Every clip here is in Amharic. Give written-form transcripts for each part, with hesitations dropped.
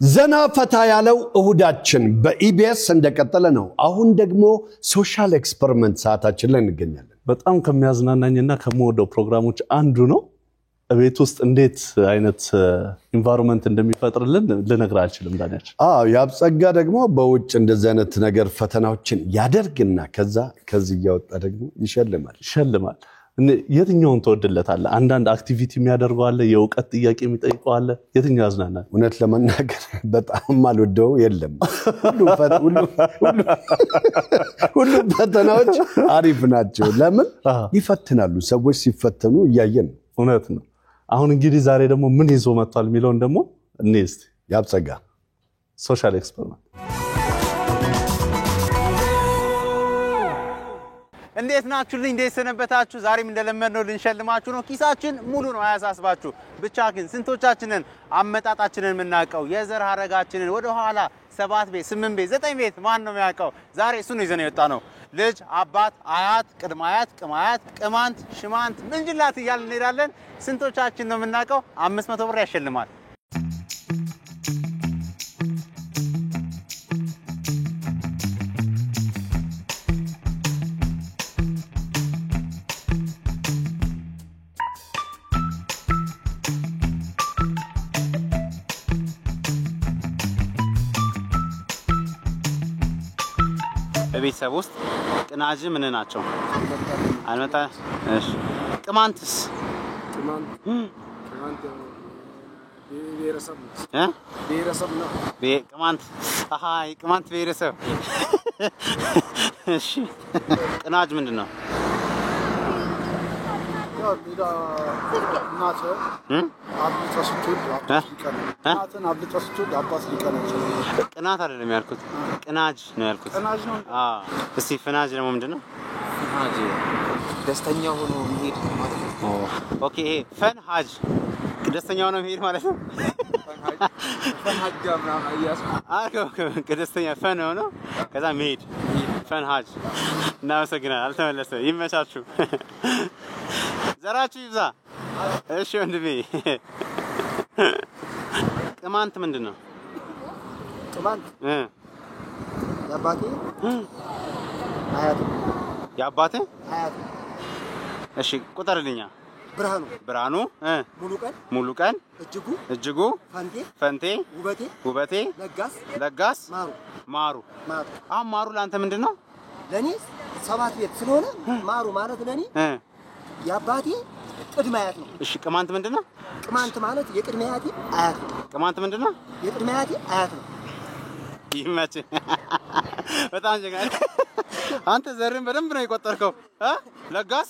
ዘና ፈታ ያለው እሁዳችን በኢቢኤስ እንደቀጠለ ነው። አሁን ደግሞ ሶሻል ኤክስፐሪመንት ሰዓታችን ላይ እንገኛለን። በጣም ከሚያዝናናኝና ከመወደው ፕሮግራሞች አንዱ ነው። ቤት ውስጥ እንዴት አይነት ኢንቫይሮንመንት እንደሚፈጥርልን ልነግር አልችልም ዳንያች። ያብጸጋ ደግሞ በውጭ እንደዚህ አይነት ነገር ፈተናዎችን ያደርግና ከዚህ ያወጣ ደግሞ ይሸልማል። የትኛውን ተወድለታል? አንዳንድ አክቲቪቲ የሚያደርገው አለ፣ የእውቀት ጥያቄ የሚጠይቀው አለ። የትኛው ያዝናናል? እውነት ለመናገር በጣም አልወደው የለም። ሁሉ ፈተናዎች አሪፍ ናቸው። ለምን ይፈትናሉ? ሰዎች ሲፈተኑ እያየን ነው። እውነት ነው። አሁን እንግዲህ ዛሬ ደግሞ ምን ይዞ መጥቷል የሚለውን ደግሞ እንስቲ። ያብጸጋ ሶሻል ኤክስፐሪመንት። እንዴት ናችሁልኝ? እንዴት ሰነበታችሁ? ዛሬም እንደለመድነው ልንሸልማችሁ ነው። ኪሳችን ሙሉ ነው፣ አያሳስባችሁ። ብቻ ግን ስንቶቻችንን አመጣጣችንን የምናውቀው የዘር ሐረጋችንን ወደ ኋላ 7 ቤት 8 ቤት 9 ቤት ማን ነው የሚያውቀው? ዛሬ እሱ ነው ይዘን የወጣ ነው። ልጅ፣ አባት፣ አያት፣ ቅድመ አያት፣ ቅማያት፣ ቅማንት፣ ሽማንት፣ ምንጅላት እያልን እንሄዳለን። ስንቶቻችን ነው የምናውቀው? 500 ብር ያሸልማል። በቤተሰብ ውስጥ ቅናጅ ምን ናቸው? አልመጣ። እሺ ቅማንትስ? ቅማንት ብሔረሰብ ነው። ቅማንት ቅማንት ብሔረሰብ። እሺ ቅናጅ ምንድን ነው? ቅናት አይደለም ያልኩት፣ ቅናጅ ነው ያልኩት። እስቲ ፍናጅ ደግሞ ምንድን ነው? ፍናጅ ደስተኛ ሆኖ መሄድ ማለት ነው። ኦኬ ይሄ ፈንሃጅ ደስተኛ ሆኖ መሄድ ማለት ነው። ፈንሃጅ ምናምን አያስ ደስተኛ ፈን ሆኖ ከዛ መሄድ ፈንሃጅ። እናመሰግናለን። አልተመለሰ። ይመቻችሁ። ዘራችሁ ይብዛ። እሺ ወንድሜ ቅማንት ምንድን ነው? ቅማንት የአባቴ አያት። እሺ ቁጠርልኛ። ብርሃኑ ሙሉ ቀን እጅጉ ፈንቴ ውበቴ ለጋስ ማሩ። አሁን ማሩ ለአንተ ምንድን ነው? ለኔ 7 ቤት ስለሆነ ማሩ ማለት ለኔ የአባቴ ቅድመ አያት ነው። እሺ ቅማንት ምንድን ነው? ቅማንት ማለት የቅድመ አያቴ አያት ነው። ቅማንት ምንድን ነው? የቅድመ አያቴ አያት ነው። ይመችህ። በጣም ጀጋሪ። አንተ ዘርን በደንብ ነው የቆጠርከው። ለጋስ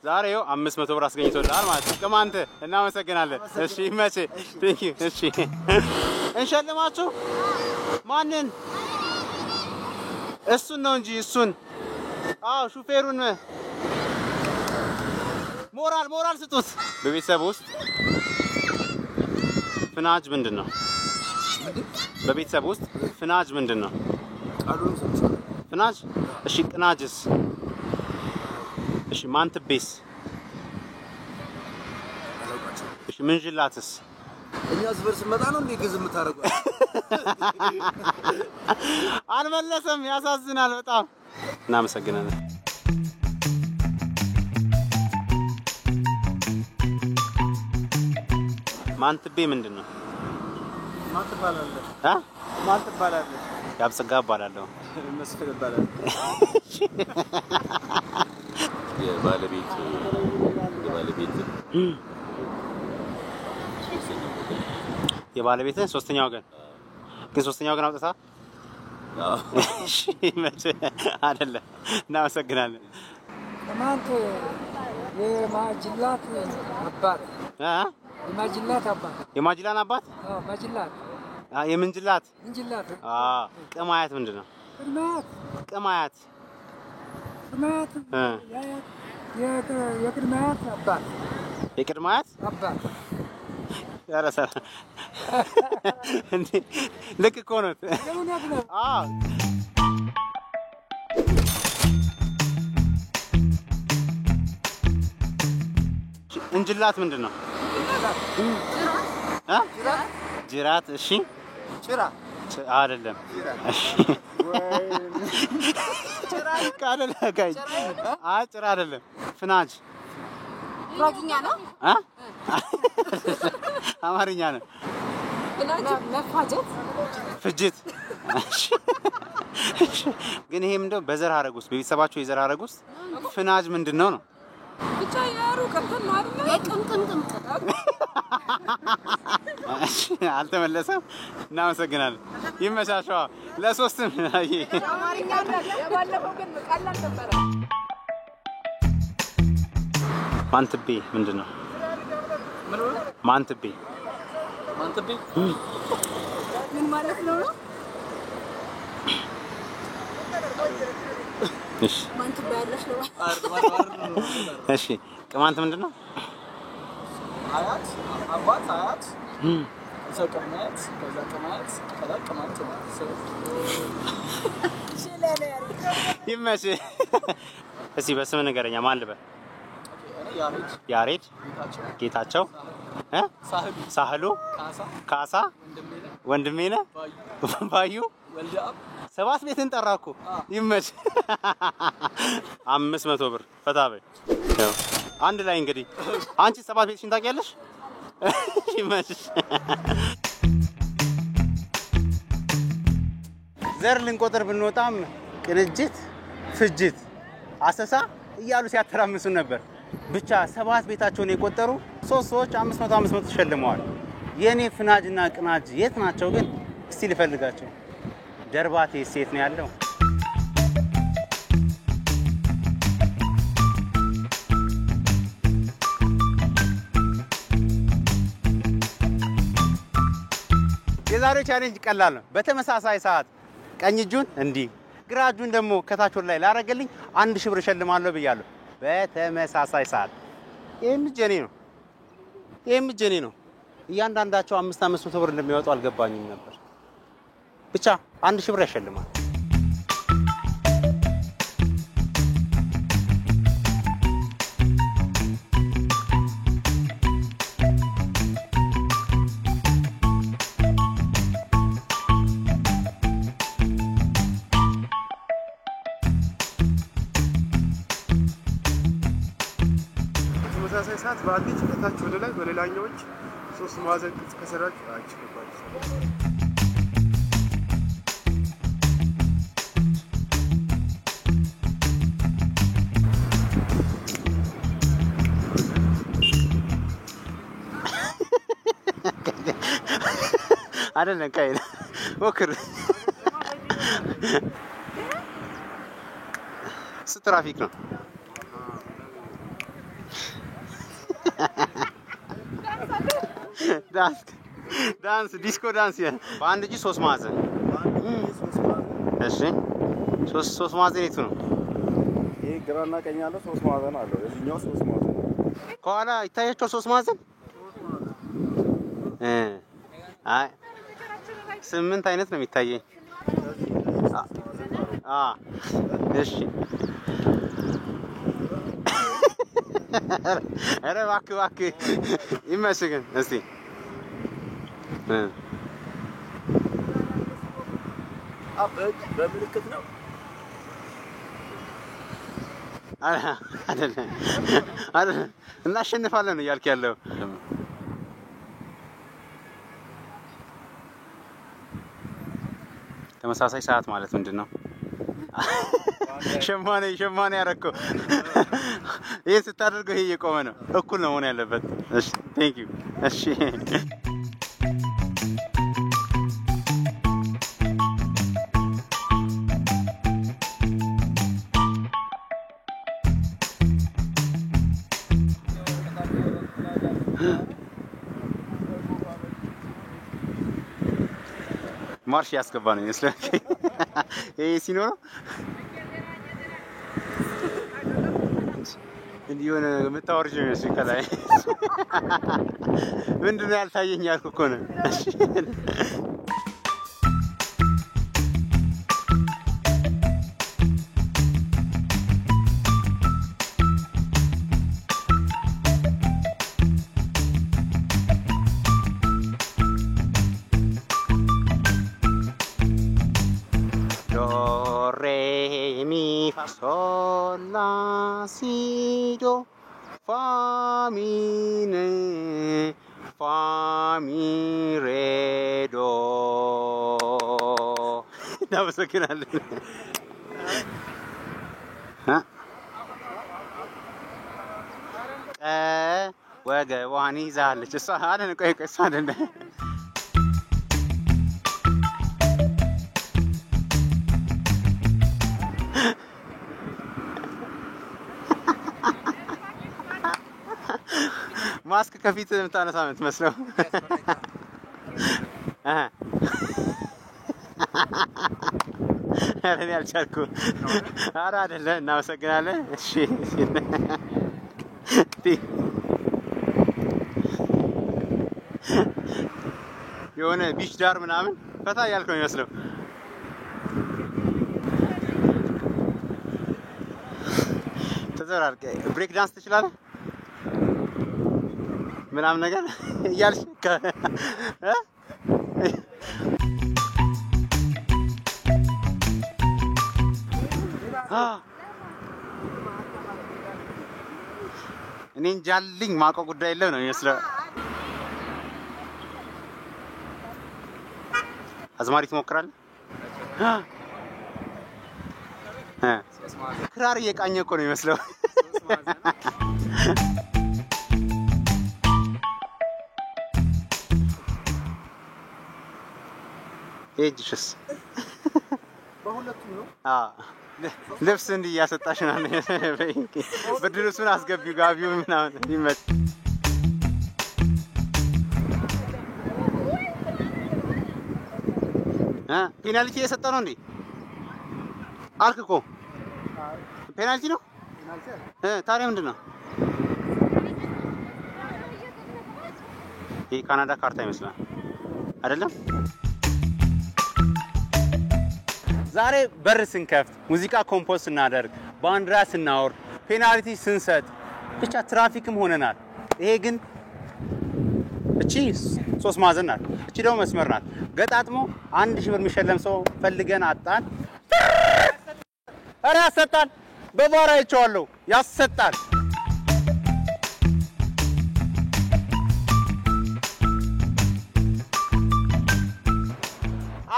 ዛሬው 500 ብር አስገኝቶልሃል ማለት ነው። ቅማንት እናመሰግናለን። እሺ ይመችህ። ቴንክ ዩ። እሺ እንሸልማችሁ። ማንን? እሱን ነው እንጂ እሱን። ሹፌሩን ሞራል ስጡት። በቤተሰብ ውስጥ ፍናጅ ምንድን ነው? በቤተሰብ ውስጥ ፍናጅ ምንድን ነው? ፍናጅ። እሺ ቅናጅስ? እሺ ማንትቤስ? እሺ ምንጅላትስ? እኛ ዝበር ስመጣ ነው እንዴ ግዝ የምታረጋው? አልመለሰም። ያሳዝናል በጣም። እናመሰግናለን። ማንትቤ ምንድን ነው? ማን ትባላለህ? ያብጸጋ እባላለሁ። መስፍን እባላለሁ። የባለቤት የባለቤት ሶስተኛ ወገን ግን ሶስተኛ ወገን አውጥታ? እሺ መቼ አይደለም። እናመሰግናለን። ቅማንት የማጅላት አባት የማጅላን አባት? ማጅላት የምንጅላት? ምንጅላት። ቅማያት ምንድን ነው? ቅማያት የቅድማያት አባት። የቅድማያት አባት ያረሳ እንዴ? ልክ እኮ ነው። እንጅላት ምንድን ነው? ጅራት። እሺ ጭራ አይደለም። ጭራ አይደለም። ጭራ አይደለም። ፍናጅ ጉራጌኛ ነው? አማርኛ ነው። መፋጀት ፍጅት። ግን ይሄ ምንድነው? በዘር ሐረግ ውስጥ በቤተሰባቸው የዘር ሐረግ ውስጥ ፍናጅ ምንድነው ነው? ብቻ ያሩ ቀጥል ነው አይደል? የቅምቅም አልተመለሰም። እናመሰግናለን። ይመሻሻዋ ለሶስትም አማርኛ ነው። የባለፈው ግን ቀላል ነበር። ማንትቤ ምንድነው? ማንትቤ ምን ማለት ነው? እሺ ማንትቤ ያለሽ ነው። እሺ ቅማንት ምንድነው? አያት አባት አያት ሰቀማት ከዛ ቅማት ከዛ ቅማት ይመሽ። እስኪ በስም ንገረኛ። ማን ልበል? ያሬድ ጌታቸው ሳህሉ ካሳ ወንድሜ ነህ ባዩ ሰባት ቤትን ጠራኩ። ይመሽ። 500 ብር ፈታ በይ። አንድ ላይ እንግዲህ አንቺ ሰባት ቤትሽን ታውቂያለሽ? ይመሽ። ዘር ልንቆጥር ብንወጣም ቅንጅት፣ ፍጅት፣ አሰሳ እያሉ ሲያተራምሱ ነበር። ብቻ ሰባት ቤታቸውን የቆጠሩ 3 ሰዎች 500 ተሸልመዋል። የኔ ፍናጅና ቅናጅ የት ናቸው ግን? እስቲ ልፈልጋቸው። ደርባቴ ሴት ነው ያለው? የዛሬው ቻሌንጅ ቀላል ነው። በተመሳሳይ ሰዓት ቀኝ እጁን እንዲህ ግራ እጁን ደግሞ ከታች ወደ ላይ ላረገልኝ 1000 ብር እሸልማለሁ ብያለሁ። በተመሳሳይ ሰዓት ይሄም እጄ ነው። እያንዳንዳቸው 500 ብር እንደሚያወጡ አልገባኝም ነበር። ብቻ 1000 ብር ያሸልማል። በተመሳሳይ ሰዓት በአንድ እጅ ከታች ወደ ላይ በሌላኛው እጅ 3 ማዕዘን ቅርጽ ከሰራችሁ አይችልባችሁ። አይደለም ቀይ ሞክር። ትራፊክ ነው። ዳንስ ዲስኮ ዳንስ በአንድ እጅ 3 ማዕዘን። እሺ 3 ማዕዘን የቱ ነው? ይሄ ግራና ቀኝ ያለው 3 ማዕዘን አለው። የዚህኛው 3 ማዕዘን ከኋላ ይታያቸው 3 ማዕዘን አይ 8 አይነት ነው የሚታየኝ። እሺ ኧረ እባክህ ይመስገን። እስቲ በምልክት ነው አይደለም እናሸንፋለን እያልክ ያለው ተመሳሳይ ሰዓት ማለት ምንድነው? ሸማኔ ያረከው ይሄን ስታደርገው ይሄ እየቆመ ነው። እኩል ነው መሆን ያለበት። እሺ ቴንክ ዩ። እሺ ማርሽ ያስገባ ነው ይመስላል። ይሄ ሲኖር እንዲሆነ የምታወርጅ ነው ከላይ ምንድነው ያልታየኝ ያልኩ እኮ ነው። sol la si do fa mi ne fa mi re do እናመሰግናለን። ወገቧን ይዛለች እሷ አይደል? ቆይ እሷ አይደል? ማስክ ከፊት የምታነሳ የምትመስለው እኔ አልቻልኩም። ኧረ አይደለም። እናመሰግናለን። እሺ የሆነ ቢች ዳር ምናምን ፈታ እያልክ ነው የሚመስለው። ተዘራርቀ ብሬክ ዳንስ ትችላለህ ምናምን ነገር እያልሽ እኔ እንጃልኝ ማውቀው ጉዳይ የለም ነው የሚመስለው። አዝማሪ ትሞክራለህ? ክራር እየቃኘ እኮ ነው የሚመስለው። እጅሽስ በሁለቱም ነው? ልብስ እንዲህ እያሰጣሽ ነው። ብርድ ልብሱን አስገቢው፣ ጋቢው ምናምን ይመች። ፔናልቲ እየሰጠ ነው እንዴ? አልክ እኮ ፔናልቲ ነው። ታዲያ ምንድን ነው? ይህ ካናዳ ካርታ ይመስላል አይደለም? ዛሬ በር ስንከፍት፣ ሙዚቃ ኮምፖዝ ስናደርግ፣ ባንዲራ ስናወርድ፣ ፔናልቲ ስንሰጥ ብቻ ትራፊክም ሆነናል። ይሄ ግን እቺ 3 ማዕዘን ናት፣ እቺ ደግሞ መስመር ናት። ገጣጥሞ 1000 ብር የሚሸለም ሰው ፈልገን አጣን። ኧረ ያሰጣል፣ በባራ አይቼዋለሁ፣ ያሰጣል።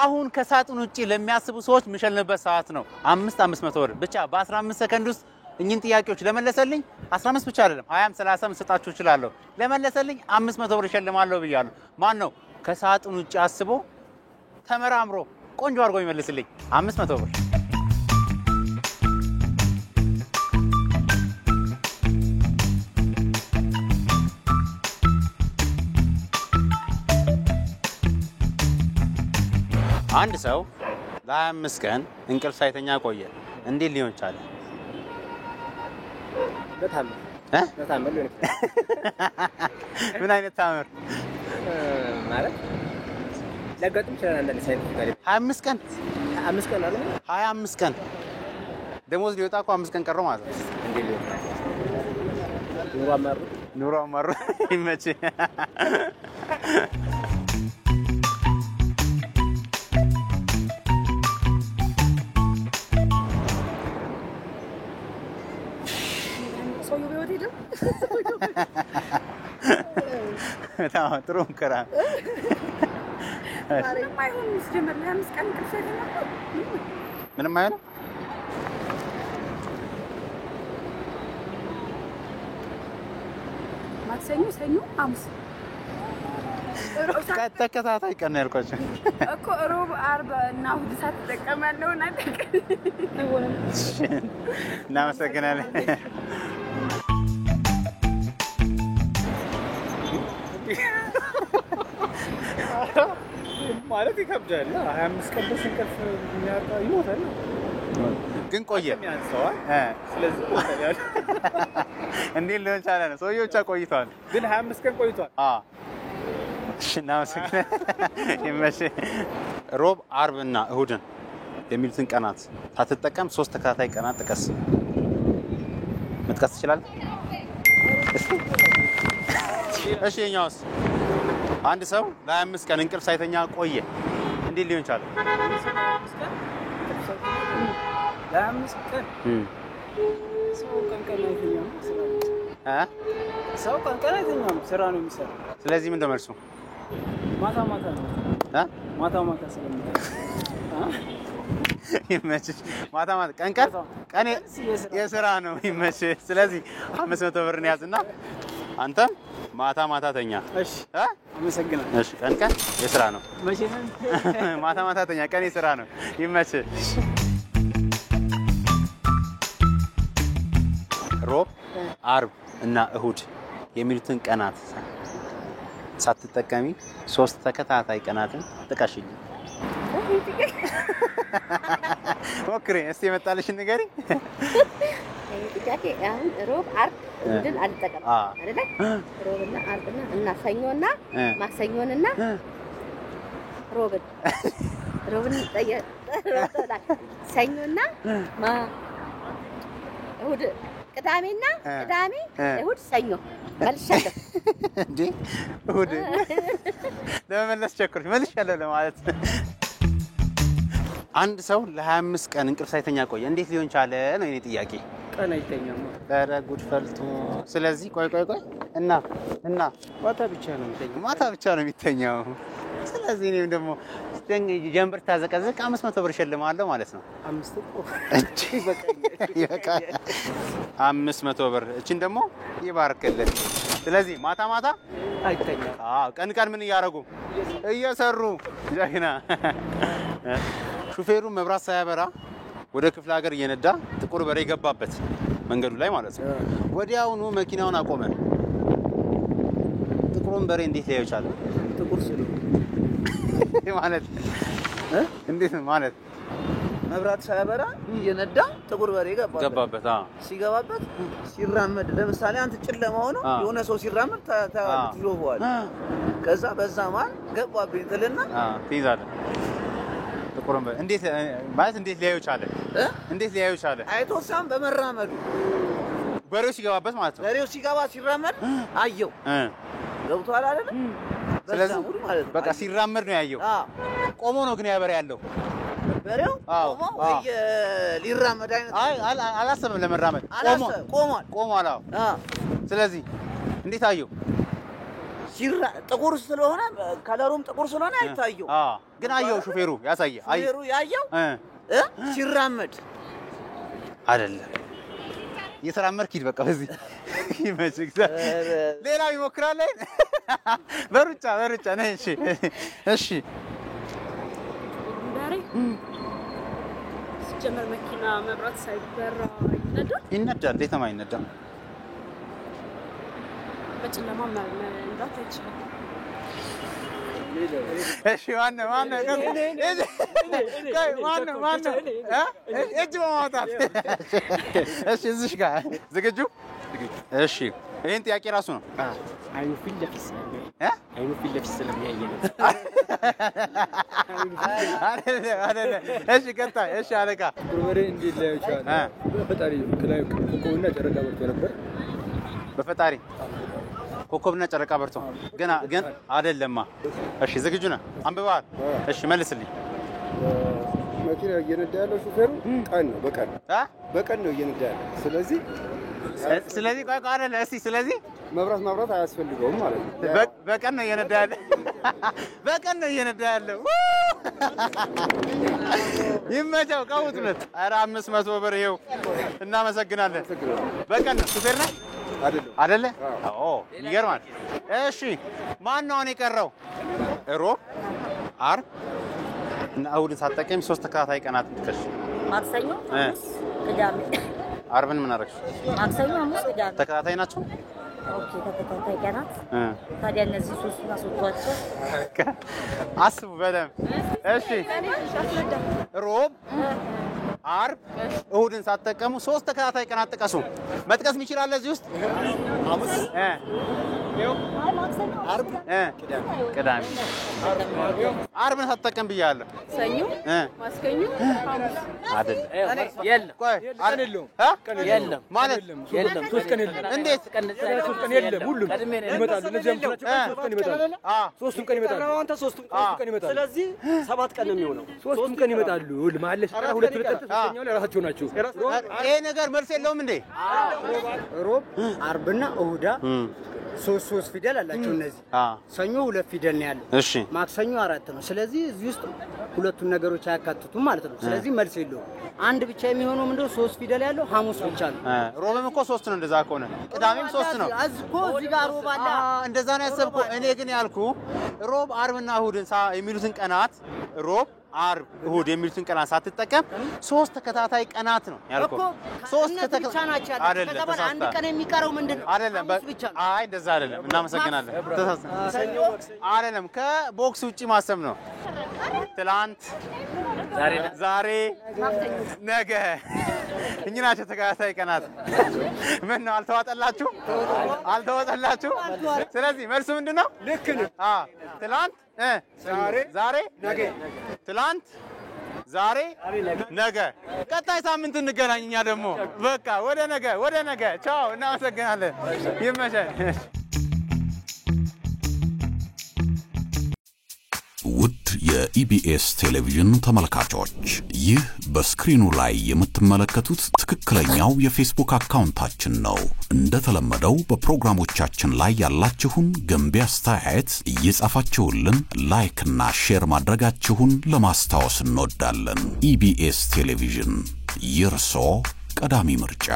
አሁን ከሳጥን ውጪ ለሚያስቡ ሰዎች የሚሸልምበት ሰዓት ነው። 500 ብር ብቻ በ15 ሰከንድ ውስጥ እኚህን ጥያቄዎች ለመለሰልኝ 15 ብቻ አይደለም 20 30 መስጣችሁ እችላለሁ። ለመለሰልኝ 500 ብር እሸልማለሁ ብያለሁ። ማን ነው ከሳጥን ውጪ አስቦ ተመራምሮ ቆንጆ አድርጎ ይመልስልኝ? 500 ብር። አንድ ሰው ለ25 ቀን እንቅልፍ ሳይተኛ ቆየ። እንዴት ሊሆን ቻለ? በታምር ምን አይነት ታምር ማለት ለገጥም ይችላል። አንዳንድ ሳይንስ ጋር 25 ቀን 5 ቀን አለ 25 ቀን ደሞዝ ሊወጣ እኮ 5 ቀን ቀረው ማለት ነው። እንዴ ኑሮ አማሩ ይመች። ጥሩ ሙከራ። ምንም አይሆንም። ማክሰኞ፣ ሰኞ፣ ሐሙስ ተከታታይ ቀን ነው ያልኳቸው እኮ ሮብ፣ ዓርብ እና እሑድ ሳትጠቀማለሁ እና እናመሰግናለን። ማለት ይከብዳል። 25 ቀን ድረስ እንቅልፍ የሚያጣ ይሞታል። ግን ቆየ ስለዚህ እንዴት ሊሆን ቻለ ነው? ሰውዬው ብቻ ቆይቷል፣ ግን 25 ቀን ቆይቷል። እሺ እናመሰግናለን። ይመችህ። ሮብ፣ ዓርብና እሑድን የሚሉትን ቀናት ሳትጠቀም 3 ተከታታይ ቀናት ጥቀስ። መጥቀስ ትችላለህ? እሺ የኛውስ? አንድ ሰው ለ25 ቀን እንቅልፍ ሳይተኛ ቆየ። እንዴት ሊሆን ቻለ? ለ5 ቀን ሰው ቀን አይተኛም ሰው ቀን አይተኛም ስራ ነው የሚሰራው ስለዚህ ምን ደመርሱ ማታ ነው ማታ ስለሚታ ይመችሽ ማታ ቀን የስራ ነው ይመችሽ ስለዚህ 500 ብር ነው ያዝና አንተም ማታ ተኛ እሺ አመሰግናለሁ እሺ ቀን የስራ ነው መቼ ነው ማታ ተኛ ቀን የስራ ነው ይመችሽ ሮብ አርብ እና እሁድ የሚሉትን ቀናት ሳትጠቀሚ 3 ተከታታይ ቀናትን ጥቀሽልኝ ሞክሪ እስቲ መጣልሽ ንገሪ ጥያቄ አሁን ሮብ አርብ እንድን አልጠቀም አይደለ ሮብና አርብና እና ሰኞና ማክሰኞንና ሮብን ሰኞና እሁድ ቅዳሜ እሁድ ሰኞ መልሻለሁ እንዴ እሁድ ለመመለስ ቸኩርሽ መልሻለሁ ለማለት አንድ ሰው ለ25 ቀን እንቅልፍ ሳይተኛ ቆየ እንዴት ሊሆን ቻለ ነው የኔ ጥያቄ ቀን አይተኛም ኧረ ጉድ ፈልቶ ስለዚህ ቆይ እና ማታ ብቻ ነው የሚተኛው ስለዚህ እኔም ደግሞ ጀምበር ታዘቀዘቅ 500 ብር ሸልማለሁ ማለት ነው 500 ይበቃል 500 ብር እቺን ደግሞ ይባርክልህ ስለዚህ ማታ አይተኛም ቀን ምን እያደረጉ እየሰሩ ጀግና ሹፌሩ መብራት ሳያበራ ወደ ክፍለ ሀገር እየነዳ ጥቁር በሬ ገባበት መንገዱ ላይ ማለት ነው ወዲያውኑ መኪናውን አቆመ ጥቁሩን በሬ እንዴት ሊያዩ ቻለ ጥቁር ስለ ማለት እንዴት ማለት መብራት ሳያበራ እየነዳ ጥቁር በሬ ገባበት ሲገባበት ሲራመድ ለምሳሌ አንተ ጨለማ ሆኖ የሆነ ሰው ሲራመድ ታትሎዋል ከዛ በዛ ማን ገባብኝ ትልና ትይዛለህ ጥቁሩን በሬ እንዴት ሊያዩ ቻለ አይቶሳም በመራመዱ በሬው ሲገባበት ማለት ነው በሬው ሲገባ ሲራመድ አየው ገብቷል አይደል ስለዚህ በቃ ሲራመድ ነው ያየው ቆሞ ነው ግን ያበሬ ያለው በሬው ቆሞ ሊራመድ አይነት አላሰበም ለመራመድ ቆሟል ስለዚህ እንዴት አየው ጥቁር ስለሆነ ከለሩም ጥቁር ስለሆነ አይታየው ግን አየው ሹፌሩ ያየው ሲራመድ አይደለም እየተራመድክ ሂድ በቃ በዚህ ይመችክ ሌላው ይሞክራል በሩጫ ነይ እሺ ዳሬ ሲጀመር መኪና መብራት ሳይበራ ይነዳል እንዴት ነው የማይነዳው በጨለማ መንዳት አይችልም እሺ ማነው እጅ በማውጣት እሺ እዚህ ጋር ዝግጁ እሺ ይሄን ጥያቄ ራሱ ነው አይኑ ፊት ለፊት ስለሚያየው አይደለ እሺ ቀጣይ እሺ አለቃ ቁርበሬ እንዴት ላይ ይቻላል በፈጣሪ ከላይ ኮኮብና ጨረቃ በርቶ ነበር በፈጣሪ ኮኮብና ጨረቃ በርቶ ግን አይደለማ እሺ ዝግጁ ነህ አንብበሃል እሺ መልስልኝ መኪና እየነዳ ያለው ሹፌሩ ቀን ነው በቀን ነው እየነዳ ያለው ስለዚህ ቆይ አይደለ እስቲ ስለዚህ መብራት አያስፈልገውም ማለት ነው በቀን ነው እየነዳ ያለው ይመቸው ቀውጥለት ኧረ 500 ብር ይኸው እናመሰግናለን በቀን ነው ሹፌር ነህ አይደለ ይገርማል እሺ ማን ነው አሁን የቀረው ሮብ አርብ እና እሁድን ሳትጠቀም 3 ተከታታይ ቀናት ጥቀሽ ማክሰኞ ቅዳሜ አርብን ምን አደረግሽ ማክሰኞ ሐሙስ ቅዳሜ ተከታታይ ናቸው ኦኬ ተከታታይ ቀናት ታዲያ እነዚህ 3 እና 3 አስቡ በደምብ እሺ ሮብ አርብ እሁድን ሳትጠቀሙ 3 ተከታታይ ቀናት ጥቀሱ መጥቀስ ይችላል እዚህ ውስጥ ሐሙስ ቅዳሜ ዓርብን ሳትጠቀም ብያለሁ ሰኞ ማስከኞ ሐሙስ አይደል የለም የለም ማለት የለም 3 ቀን የለም እንዴት 3 ቀን የለም ሁሉም ይመጣሉ እነዚህ አምስት 3 ቀን ይመጣሉ 3 ቀን ይመጣሉ አንተ 3 ቀን ይመጣሉ ስለዚህ 7 ቀን ነው የሚሆነው 3 ቀን ይመጣሉ ሁሉ ማለት ሁለት ሶስተኛው ለራሳቸው ናቸው ይሄ ነገር መልስ የለውም እንዴ ሮብ ዓርብና እሁዳ ሶስት ፊደል አላቸው እነዚህ ሰኞ 2 ፊደል ነው ያለው እሺ ማክሰኞ 4 ነው ስለዚህ እዚህ ውስጥ ሁለቱን ነገሮች አያካትቱም ማለት ነው ስለዚህ መልስ የለውም አንድ ብቻ የሚሆነው ምንድነው 3 ፊደል ያለው ሐሙስ ብቻ ነው ሮብም እኮ 3 ነው እንደዛ ከሆነ ቅዳሜም 3 ነው አዝኮ እዚህ ጋር ሮብ አለ እንደዛ ነው ያሰብኩ እኔ ግን ያልኩ ሮብ ዓርብና እሁድን የሚሉትን ቀናት ሮብ ዓርብ እሁድ የሚሉትን ቀናት ሳትጠቀም 3 ተከታታይ ቀናት ነው ያልኩ 3 ተከታታይ ናቸው አይደለም አንድ ቀን የሚቀረው ምንድነው አይደለም አይ እንደዛ አይደለም እናመሰግናለን አይደለም ከቦክስ ውጪ ማሰብ ነው ትላንት ዛሬ ነገ እኚህ ናቸው ተከታታይ ቀናት ምን ነው አልተዋጠላችሁ ስለዚህ መልሱ ምንድነው ልክ ነው ትላንት ዛሬ ነገ ትላንት ዛሬ ነገ ቀጣይ ሳምንት እንገናኝኛ ደግሞ በቃ ወደ ነገ ቻው እናመሰግናለን ይመሻል ውድ የኢቢኤስ ቴሌቪዥን ተመልካቾች ይህ በስክሪኑ ላይ የምትመለከቱት ትክክለኛው የፌስቡክ አካውንታችን ነው እንደተለመደው በፕሮግራሞቻችን ላይ ያላችሁን ገንቢ አስተያየት እየጻፋችሁልን ላይክ እና ሼር ማድረጋችሁን ለማስታወስ እንወዳለን ኢቢኤስ ቴሌቪዥን የርሶ ቀዳሚ ምርጫ